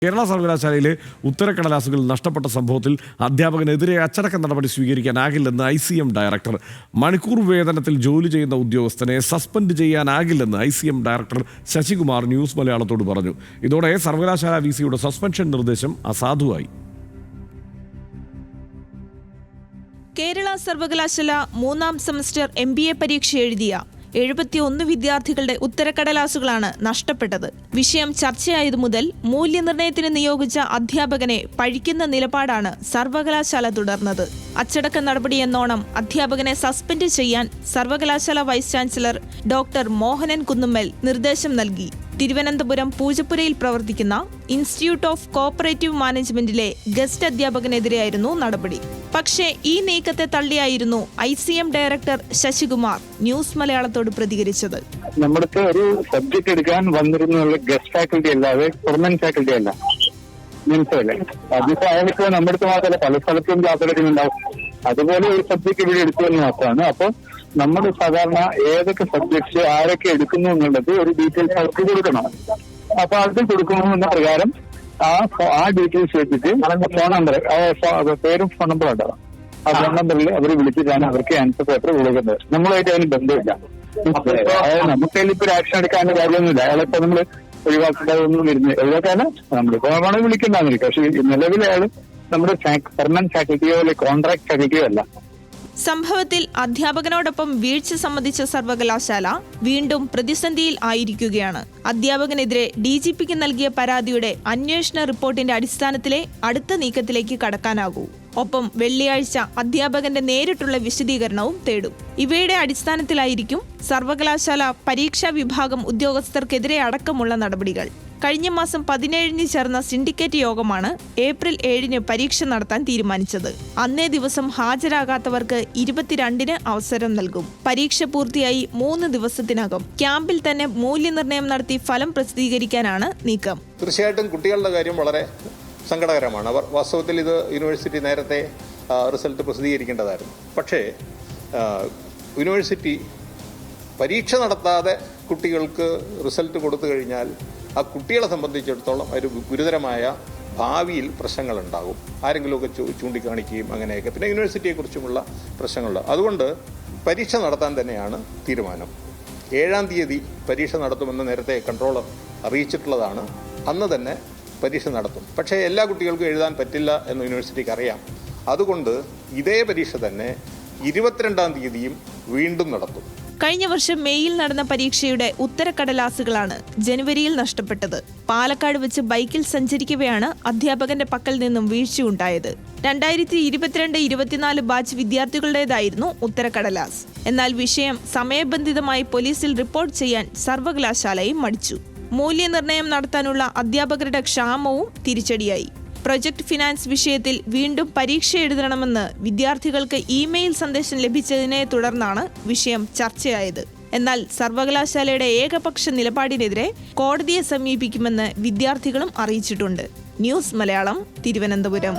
കേരള സർവകലാശാലയിലെ ഉത്തരക്കടലാസുകൾ നഷ്ടപ്പെട്ട സംഭവത്തിൽ അധ്യാപകനെതിരെ അച്ചടക്ക നടപടി സ്വീകരിക്കാനാകില്ലെന്ന് ICM ഡയറക്ടർ. മണിക്കൂർ വേതനത്തിൽ ജോലി ചെയ്യുന്ന ഉദ്യോഗസ്ഥനെ സസ്പെൻഡ് ചെയ്യാനാകില്ലെന്ന് ICM ഡയറക്ടർ ശശികുമാർ ന്യൂസ് മലയാളത്തോട് പറഞ്ഞു. ഇതോടെ സർവകലാശാല VCയുടെ സസ്പെൻഷൻ നിർദ്ദേശം അസാധുവായി. കേരള സർവകലാശാല 3ാം സെമസ്റ്റർ MBA പരീക്ഷ എഴുതിയ 71 വിദ്യാർത്ഥികളുടെ ഉത്തരക്കടലാസുകളാണ് നഷ്ടപ്പെട്ടത്. വിഷയം ചർച്ചയായതു മുതൽ മൂല്യനിർണ്ണയത്തിന് നിയോഗിച്ച അധ്യാപകനെ പഴിക്കുന്ന നിലപാടാണ് സർവകലാശാല തുടർന്നത്. അച്ചടക്ക നടപടിയെന്നോണം അധ്യാപകനെ സസ്പെൻഡ് ചെയ്യാൻ സർവകലാശാല vice chancellor doctor Mohanan Kunnummal നിർദ്ദേശം നൽകി. തിരുവനന്തപുരം പൂജപ്പുരയിൽ പ്രവർത്തിക്കുന്ന ഇൻസ്റ്റിറ്റ്യൂട്ട് ഓഫ് കോഓപ്പറേറ്റീവ് മാനേജ്മെന്റിലെ ഗസ്റ്റ് അധ്യാപകനെതിരെയായിരുന്നു നടപടി. പക്ഷേ ഈ നീക്കത്തെ തള്ളിയായിരുന്നു ICM ഡയറക്ടർ ശശികുമാർ ന്യൂസ് മലയാളത്തോട് പ്രതികരിച്ചത്. നമ്മൾക്ക് ഒരു സബ്ജക്ട് എടുക്കാൻ വന്നിരുന്നുള്ള ഗസ്റ്റ് ഫാക്കൽറ്റി അല്ലാതെ പെർമനന്റ് ഫാക്കൽറ്റി അല്ല. മനസ്സിലല്ലേ? അതിപ്പോ അയാൾക്ക് നമ്മുടെ അടുത്ത് മാത്രമല്ല, പല സ്ഥലത്തും ക്ലാസ് എടുക്കുന്നുണ്ടാവും. അതുപോലെ ഒരു സബ്ജക്ട് ഇവിടെ എടുത്തു എന്ന് മാത്രമാണ്. അപ്പൊ നമ്മൾ സാധാരണ ഏതൊക്കെ സബ്ജക്ട്സ് ആരൊക്കെ എടുക്കുന്നു എന്നുള്ളത് ഒരു ഡീറ്റെയിൽസ് അവർക്ക് കൊടുക്കണം. അപ്പൊ അത് കൊടുക്കണമെന്ന പ്രകാരം ആ ഡീറ്റെയിൽസ് വെച്ചിട്ട് ഫോൺ നമ്പർ, പേരും ഫോൺ നമ്പറും ഉണ്ടാവും. ആ ഫോൺ നമ്പറിൽ അവർ വിളിച്ചിട്ടാണ് അവർക്ക് ആൻസർ പേപ്പർ കൊടുക്കുന്നത്. നമ്മളുമായിട്ട് അതിന് ബന്ധമില്ല. അതായത് നമുക്കതിൽ ഇപ്പൊ ആക്ഷൻ എടുക്കാനുള്ള കാര്യമൊന്നുമില്ല. അയാളിപ്പോ നമ്മൾ ഒഴിവാക്കേണ്ടതൊന്നും വരുന്നത് ഒഴിവാക്കാന് നമ്മളിപ്പോ വേണമെങ്കിൽ വിളിക്കണ്ടാന്നിരിക്കും. പക്ഷെ നിലവിൽ അയാൾ നമ്മുടെ പെർമനന്റ് ഫാക്കൽറ്റിയോ അല്ലെങ്കിൽ കോൺട്രാക്ട് ഫാക്കൽറ്റിയോ അല്ല. സംഭവത്തിൽ അധ്യാപകനോടൊപ്പം വീഴ്ച സംബന്ധിച്ച സർവകലാശാല വീണ്ടും പ്രതിസന്ധിയിൽ ആയിരിക്കുകയാണ്. അധ്യാപകനെതിരെ DGPക്ക് നൽകിയ പരാതിയുടെ അന്വേഷണ റിപ്പോർട്ടിന്റെ അടിസ്ഥാനത്തിലെ അടുത്ത നീക്കത്തിലേക്ക് കടക്കാനാകൂ. ഒപ്പം വെള്ളിയാഴ്ച അധ്യാപകന്റെ നേരിട്ടുള്ള വിശദീകരണവും തേടും. ഇവയുടെ അടിസ്ഥാനത്തിലായിരിക്കും സർവകലാശാല പരീക്ഷാ വിഭാഗം ഉദ്യോഗസ്ഥർക്കെതിരെ അടക്കമുള്ള നടപടികൾ. കഴിഞ്ഞ മാസം 17 ചേർന്ന സിൻഡിക്കേറ്റ് യോഗമാണ് ഏപ്രിൽ 7 പരീക്ഷ നടത്താൻ തീരുമാനിച്ചത്. അന്നേ ദിവസം ഹാജരാകാത്തവർക്ക് 22 അവസരം നൽകും. പരീക്ഷ പൂർത്തിയായി 3 ദിവസത്തിനകം ക്യാമ്പിൽ തന്നെ മൂല്യനിർണ്ണയം നടത്തി ഫലം പ്രസിദ്ധീകരിക്കാനാണ് നീക്കം. തീർച്ചയായിട്ടും കുട്ടികളുടെ കാര്യം വളരെ സങ്കടകരമാണ്. അവർ വാസ്തവത്തിൽ ഇത് യൂണിവേഴ്സിറ്റി നേരത്തെ റിസൾട്ട് പ്രസിദ്ധീകരിക്കേണ്ടതായിരുന്നു. പക്ഷേ യൂണിവേഴ്സിറ്റി പരീക്ഷ നടത്താതെ കുട്ടികൾക്ക് റിസൾട്ട് കൊടുത്തു കഴിഞ്ഞാൽ ആ കുട്ടികളെ സംബന്ധിച്ചിടത്തോളം ഒരു ഗുരുതരമായ ഭാവിയിൽ പ്രശ്നങ്ങളുണ്ടാകും. ആരെങ്കിലുമൊക്കെ ചൂണ്ടിക്കാണിക്കുകയും അങ്ങനെയൊക്കെ. പിന്നെ യൂണിവേഴ്സിറ്റിയെക്കുറിച്ചുമുള്ള പ്രശ്നങ്ങളുണ്ട്. അതുകൊണ്ട് പരീക്ഷ നടത്താൻ തന്നെയാണ് തീരുമാനം. 7-ാം തീയതി പരീക്ഷ നടത്തുമെന്ന് നേരത്തെ കൺട്രോളർ അറിയിച്ചിട്ടുള്ളതാണ്. അന്ന് തന്നെ പരീക്ഷ നടത്തും. പക്ഷേ എല്ലാ കുട്ടികൾക്കും എഴുതാൻ പറ്റില്ല എന്ന് യൂണിവേഴ്സിറ്റിക്ക് അറിയാം. അതുകൊണ്ട് ഇതേ പരീക്ഷ തന്നെ 22-ാം തീയതിയും വീണ്ടും നടത്തും. കഴിഞ്ഞ വർഷം മെയ്യിൽ നടന്ന പരീക്ഷയുടെ ഉത്തരക്കടലാസുകളാണ് ജനുവരിയിൽ നഷ്ടപ്പെട്ടത്. പാലക്കാട് വെച്ച് ബൈക്കിൽ സഞ്ചരിക്കവെയാണ് അധ്യാപകന്റെ പക്കൽ നിന്നും വീഴ്ചയുണ്ടായത്. 2022-24 ബാച്ച് വിദ്യാർത്ഥികളുടേതായിരുന്നു ഉത്തരക്കടലാസ്. എന്നാൽ വിഷയം സമയബന്ധിതമായി പോലീസിൽ റിപ്പോർട്ട് ചെയ്യാൻ സർവകലാശാലയും മടിച്ചു. മൂല്യനിർണ്ണയം നടത്താനുള്ള അധ്യാപകരുടെ ക്ഷാമവും തിരിച്ചടിയായി. പ്രൊജക്ട് ഫിനാൻസ് വിഷയത്തിൽ വീണ്ടും പരീക്ഷ എഴുതണമെന്ന് വിദ്യാർത്ഥികൾക്ക് ഇമെയിൽ സന്ദേശം ലഭിച്ചതിനെ തുടർന്നാണ് വിഷയം ചർച്ചയായത്. എന്നാൽ സർവകലാശാലയുടെ ഏകപക്ഷ നിലപാടിനെതിരെ കോടതിയെ സമീപിക്കുമെന്ന് വിദ്യാർത്ഥികളും അറിയിച്ചിട്ടുണ്ട്. ന്യൂസ് മലയാളം, തിരുവനന്തപുരം.